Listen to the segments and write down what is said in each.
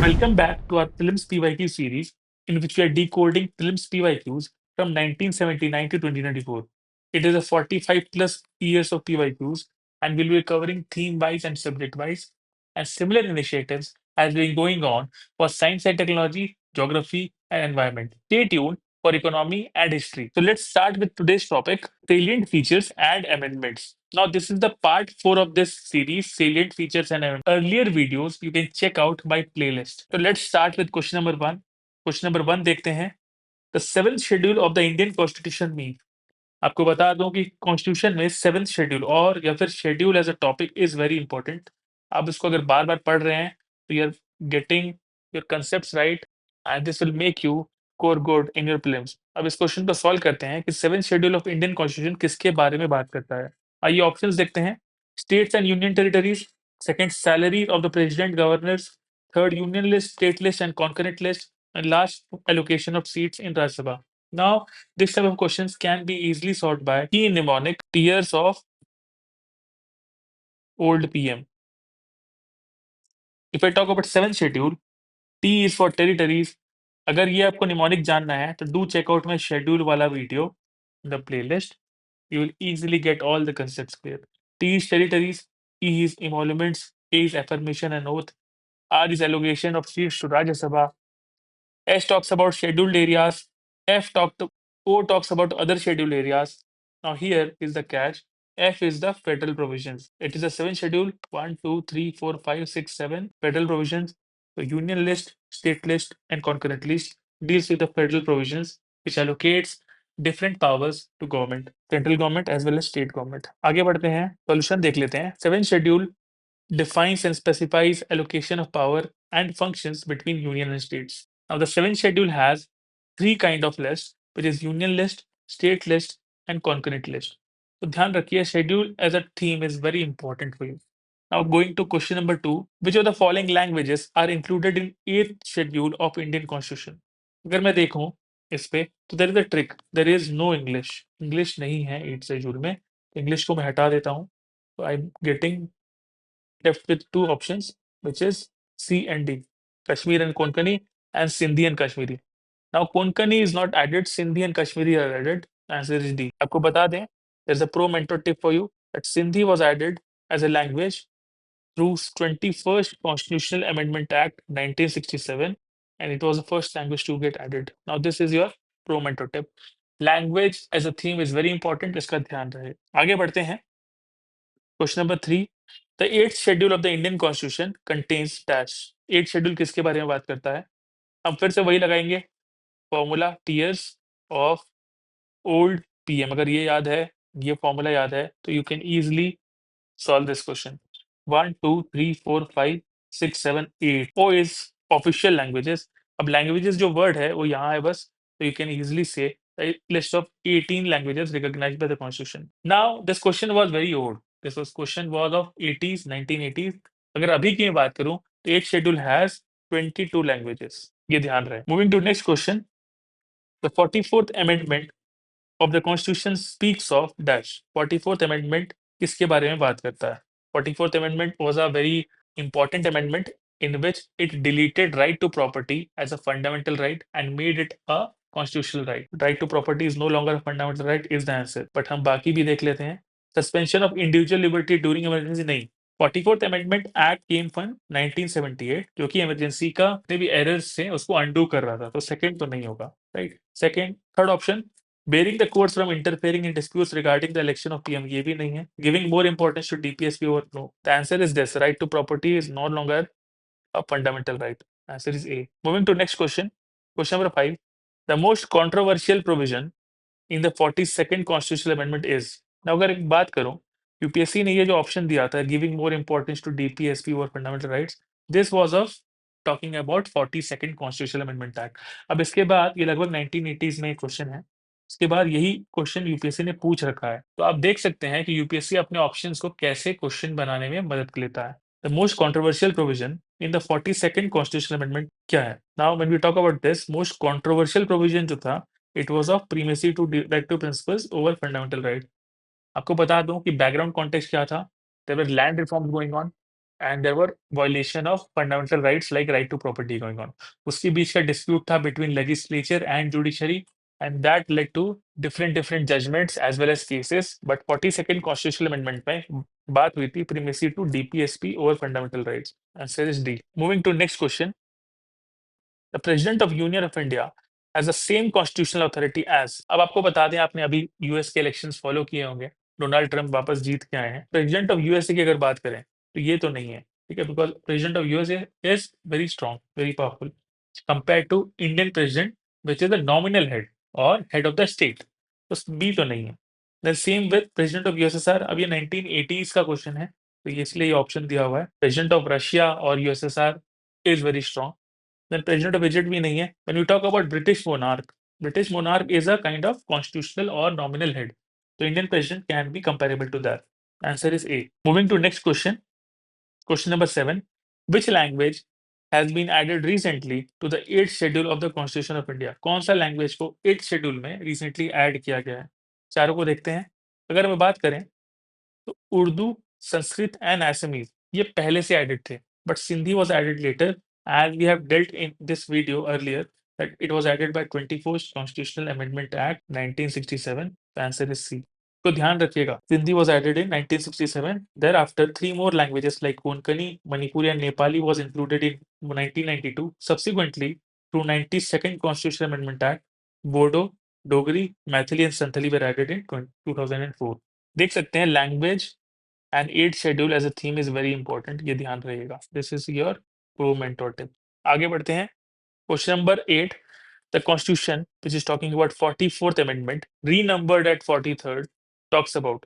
Welcome back to our Prelims PYQ series, in which we are decoding Prelims PYQs from 1979 to 2024. It is a 45 plus years of PYQs, and we'll be covering theme wise and subject wise. And similar initiatives has been going on for science and technology, geography, and environment. Stay tuned for economy and history. So let's start with today's topic, salient features and amendments. Now, this is the part 4 of this series, salient features and amendments. Earlier videos you can check out my playlist. So let's start with question number 1. Question number 1 देखते हैं. The seventh schedule of the Indian Constitution means. आपको बता दूं कि constitution में seventh schedule और या फिर schedule as a topic is very important. आप इसको अगर बार बार पढ़ रहे हैं तो you are getting your concept right and this will make you core good in your prelims. अब इस क्वेश्चन को सॉल्व करते हैं कि seventh schedule of Indian constitution किसके बारे में बात करता है. आइए ऑप्शंस देखते हैं. States and union territories, second salary of the president governors, third union list, state list and concurrent list, and last allocation of seats in Rajya Sabha. Now, this type of questions can be easily solved by key mnemonic tiers of old PM. If I talk about seventh schedule, T is for territories. अगर ये आपको mnemonic जानना है तो do check out my schedule वाला video in the playlist. You will easily get all the concepts clear. T is territories, E is emoluments, A is affirmation and oath, R is allocation of seats to Rajya Sabha, S talks about scheduled areas. O talks about other scheduled areas. Now here is the catch. F is the federal provisions. It is a seven schedule. 1, 2, 3, 4, 5, 6, 7 federal provisions. The union list, state list, and concurrent list deals with the federal provisions, which allocates different powers to government, central government as well as state government. आगे बढ़ते हैं, solution देख लेते हैं. Seventh schedule defines and specifies allocation of power and functions between union and states. Now, the seventh schedule has three kind of lists, which is union list, state list, and concurrent list. So, ध्यान रखिए, schedule as a theme is very important for you. Now, going to question number 2, which of the following languages are included in 8th schedule of Indian Constitution? अगर मैं देखूं इस पे तो there is a trick. There is no English. English नहीं है 8th schedule में. English को मैं हटा देता हूं. So I'm getting left with two options, which is C and D, Kashmir and Konkani, and Sindhi and Kashmiri. Now, Konkani is not added, Sindhi and Kashmiri are added. Answer is D. आपको बता दें, there's a pro mentor tip for you that Sindhi was added as a language through 21st Constitutional Amendment Act 1967, and it was the first language to get added. Now, this is your pro mentor tip. Language as a theme is very important. इसका ध्यान रहे. आगे बढ़ते हैं. Question number 3. The eighth schedule of the Indian Constitution contains dash. Eighth schedule किसके बारे में बात करता है? हम फिर से वही लगाएंगे, formula tears of old PM. अगर ये याद है, ये फॉर्मूला याद है, तो you can easily solve this question. 1, 2, 3, 4, 5, 6, 7, 8. O is official languages. अब languages जो word है वो यहाँ है बस. So you can easily say a list of 18 languages recognized by the constitution. Now this question was very old. This was question was of 80s, 1980s. अगर अभी की मैं बात करूँ तो 8th schedule has 22 languages. ये ध्यान रहे. Moving to next question. The 44th amendment of the constitution speaks of dash. 44th amendment किसके बारे में बात करता है? 44th amendment was a very important amendment in which it deleted right to property as a fundamental right and made it a constitutional right. Right to property is no longer a fundamental right is the answer. But हम बाकी भी देख लेते हैं. Suspension of individual liberty during emergency नहीं. 44th Amendment Act came from 1978, जो कि emergency का जितने भी एरर्स थे उसको अंडू कर रहा था. तो सेकंड तो नहीं होगा, right? Second, third option, bearing the courts from interfering in disputes regarding the election of PM, ये भी नहीं है. Giving more importance to DPSP over no. The answer is this. Right to property is no longer a fundamental right. Answer is A. Moving to next question. Question number 5. The most controversial provision in the 42nd constitutional amendment is. Now अगर एक बात करूं, UPSC ने ये जो option दिया था, giving more importance to DPSP और fundamental rights, this was of talking about 42nd constitutional amendment act. अब इसके बाद ये लगभग 1980s में क्वेश्चन है. इसके बाद यही क्वेश्चन यूपीएससी ने पूछ रखा है. तो आप देख सकते हैं कि यूपीएससी अपने ऑप्शंस को कैसे क्वेश्चन बनाने में मदद लेता है. The most controversial provision in the 42nd constitutional amendment क्या है? Now when we talk about this, most controversial provision जो था, it was of primacy to directive principles over fundamental right. आपको बता दूं कि बैकग्राउंड कॉन्टेक्स्ट क्या था. There were land reforms going on. And there were violation of fundamental rights like right to property going on. उसके बीच का dispute था between legislature and judiciary, and that led to different different judgments as well as cases. But 42nd constitutional amendment में बात हुई थी primacy to DPSP over fundamental rights. Answer is D. Moving to next question, the president of union of India has the same constitutional authority as. अब आपको बता दें, आपने अभी यूएस के इलेक्शंस फॉलो किए होंगे, डोनाल्ड ट्रंप वापस जीत के आए हैं। प्रेसिडेंट ऑफ यूएसए की अगर बात करें तो ये तो नहीं है, ठीक है, because president of USA is very strong, very powerful compare to Indian president which is the nominal head और हेड ऑफ द स्टेट। तो बी तो नहीं है। Then same with president of USSR. अब ये 1980s का क्वेश्चन है, तो ये इसलिए ये ऑप्शन दिया हुआ है। प्रेसिडेंट ऑफ रशिया और USSR is very strong. Then president of Egypt भी नहीं है। When we talk about British monarch is a kind of constitutional or nominal head. So Indian president can be comparable to that. Answer is A. Moving to next question. Question number 7. Which language has been added recently to the 8th schedule of the Constitution of India? कौन सा language को 8th schedule में recently add किया गया है? चारों को देखते हैं। अगर हम बात करें तो उर्दू, संस्कृत एंड असमीज ये पहले से एडेड थे, but Sindhi was added later, as we have dealt in this video earlier that it was added by 24th constitutional amendment act 1967। Answer is C. तो ध्यान रखिएगा, Sindhi was added in 1967। Thereafter three more languages like Konkani, Manipuri and Nepali was included in 1992। Subsequently through 92nd constitutional amendment act, Bodo, Dogri, Maithili and Santhali were added in 2004। देख सकते हैं language and eight schedule as a theme is very important, ये ध्यान रहिएगा। This is your pro mentor tip. आगे बढ़ते हैं। Question number 8, the constitution which is talking about 44th amendment renumbered at 43rd talks about.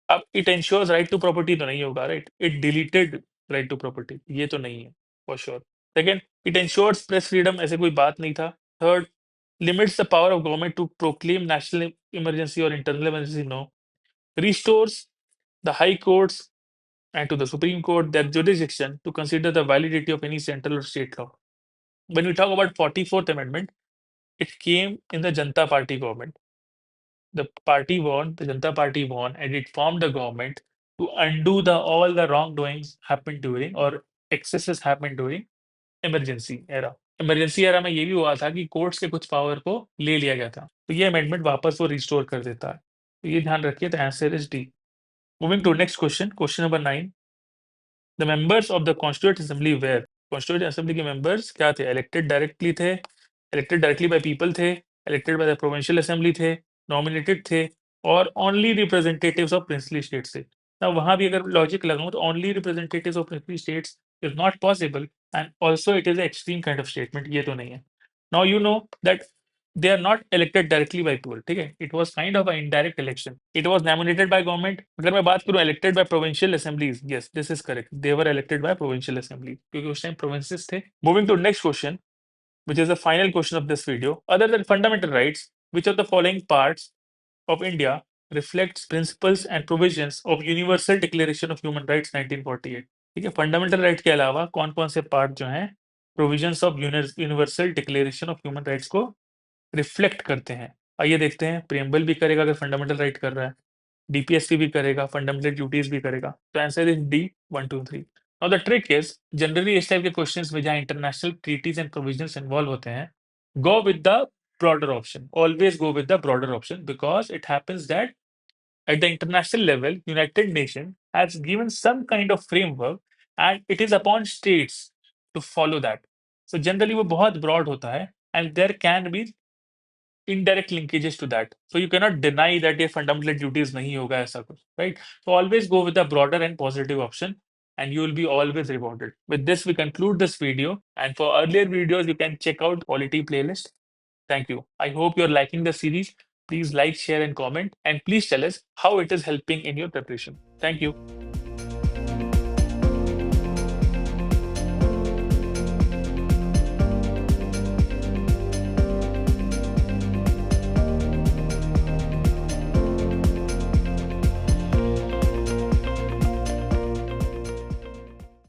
अब it ensures right to property तो नहीं होगा, right, it deleted right to property, ये तो नहीं है for sure. Second, it ensures press freedom, ऐसे कोई बात नहीं था। Third, limits the power of government to proclaim national emergency और internal emergency, no. Restores the high courts and to the Supreme Court their jurisdiction to consider the validity of any central or state law. When we talk about 44th Amendment, it came in the Janata Party government. The party won, the Janata Party won, and it formed the government to undo the all the wrongdoings happened during or excesses happened during emergency era. Emergency era में ये भी हुआ था कि courts के कुछ power को ले लिया गया था, तो ये अमेंडमेंट वापस वो रिस्टोर कर देता है, तो ये ध्यान रखिए। The answer is D. Moving to next question, question number 9, the members of the constituent assembly were. Constituent assembly के मेंबर्स क्या थे? इलेक्टेड डायरेक्टली थे, इलेक्टेड डायरेक्टली बाय पीपल थे, elected by the provincial assembly थे, nominated थे, और only representatives of princely states थे। ना वहां भी अगर लॉजिक लगाऊं तो only representatives of princely states is not possible, and also it is extreme kind of statement, ये तो नहीं है। Now you know that they are not elected directly by people, ठीक है, it was kind of an indirect election, it was nominated by government। अगर मैं बात करूं elected by provincial assemblies, yes this is correct, they were elected by provincial assemblies क्योंकि उस time provinces थे। moving to next question which is the final question of this video, other than fundamental rights, which of the following parts of India reflects principles and provisions of universal declaration of human rights 1948। ठीक है, fundamental right के अलावा कौन कौन से part जो हैं provisions of universal declaration of human rights को रिफ्लेक्ट करते हैं। आइए देखते हैं। प्रियम्बल भी करेगा अगर फंडामेंटल राइट कर रहा है, डीपीएसपी भी करेगा, फंडामेंटल ड्यूटीज भी करेगा, तो answer is D 1 2 3। Now the trick is generally इस टाइप के क्वेश्चंस में जहां international treaties and provisions involve होते हैं, go with the broader option, always go with the broader option, because it happens that at the international level, United Nations has given some kind of framework and it is upon states to follow that. So generally वो बहुत broad होता है and there can be indirect linkages to that. So you cannot deny that ये fundamental duties नहीं होगा ऐसा कुछ, right? So always go with the broader and positive option and you will be always rewarded. With this, we conclude this video. And for earlier videos, you can check out quality playlist. Thank you. I hope you're liking the series. Please like, share, and comment. And please tell us how it is helping in your preparation. Thank you.